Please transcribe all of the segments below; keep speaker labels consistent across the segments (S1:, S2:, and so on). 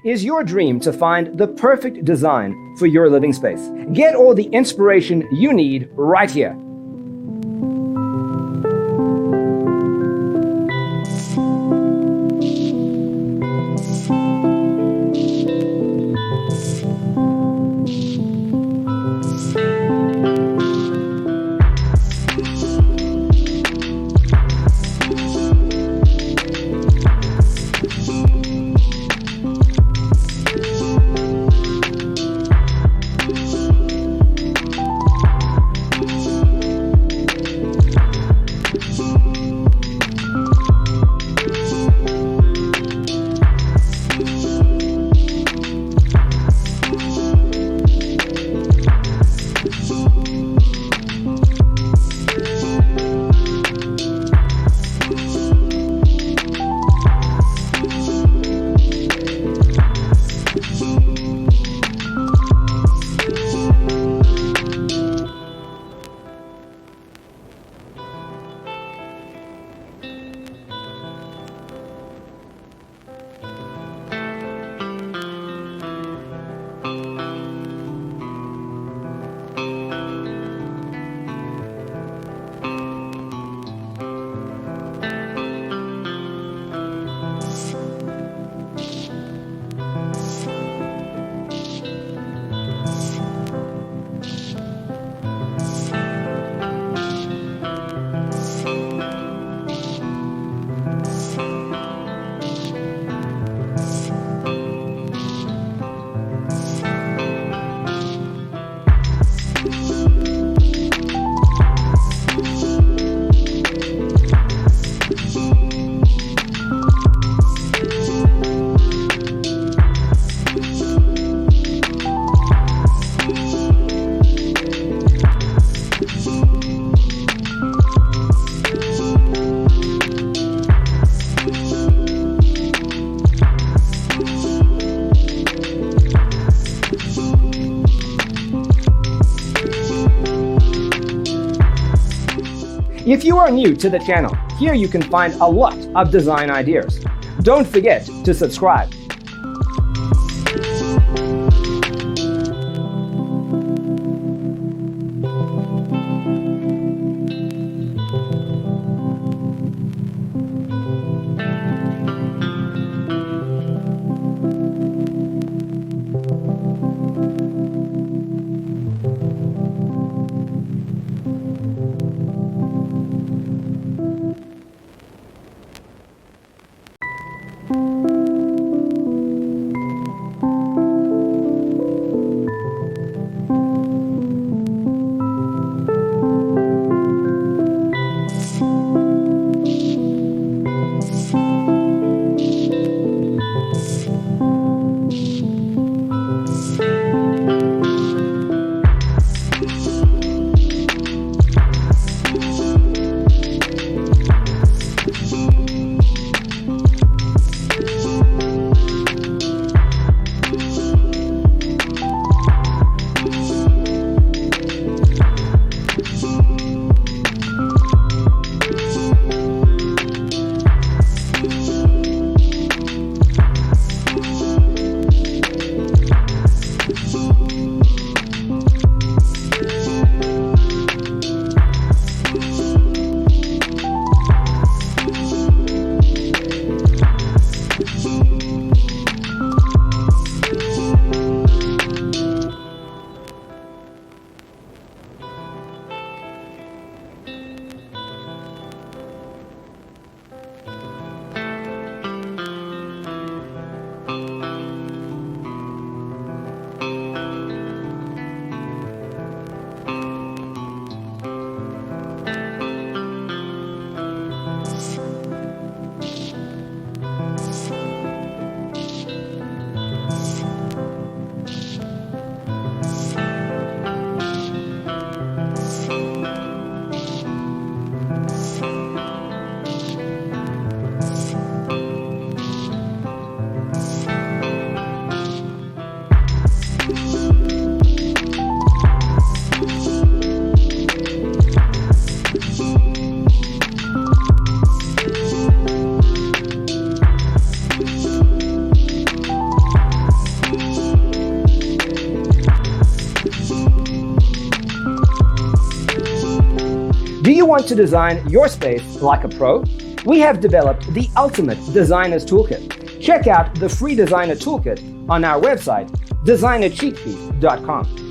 S1: Is your dream to find the perfect design for your living space? Get all the inspiration you need right here. If you are new to the channel, here you can find a lot of design ideas. Don't forget to subscribe. you want to design your space like a pro? We have developed the ultimate designer's toolkit. Check out the free designer toolkit on our website, designercheatsheet.com.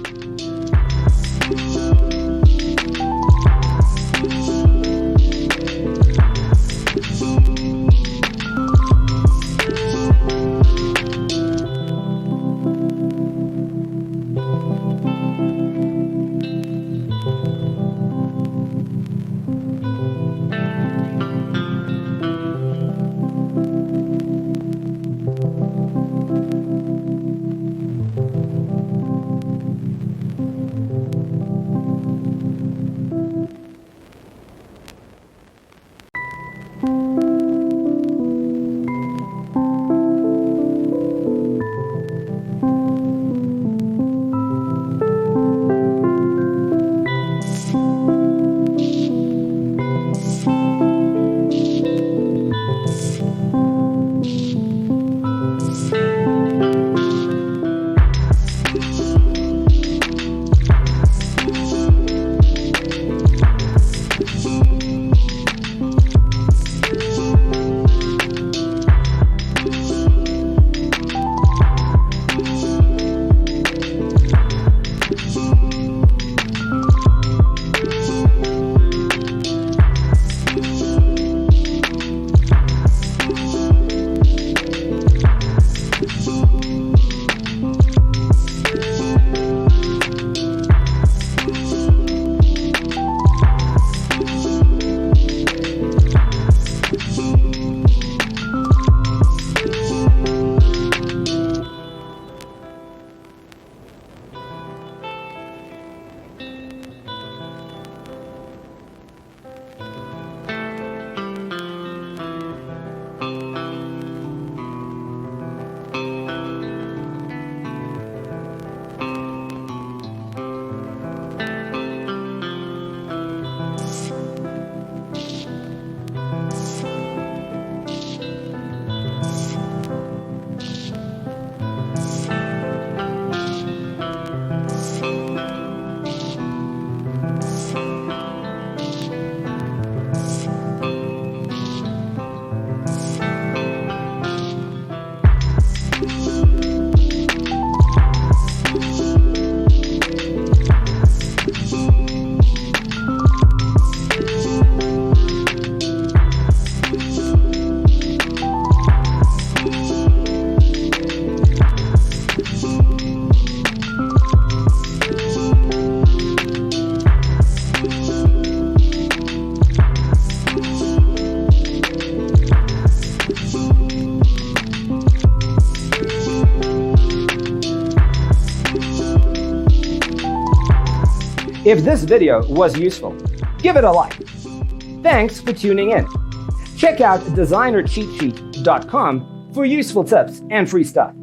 S1: If this video was useful, give it a like. Thanks for tuning in. Check out designercheatsheet.com for useful tips and free stuff.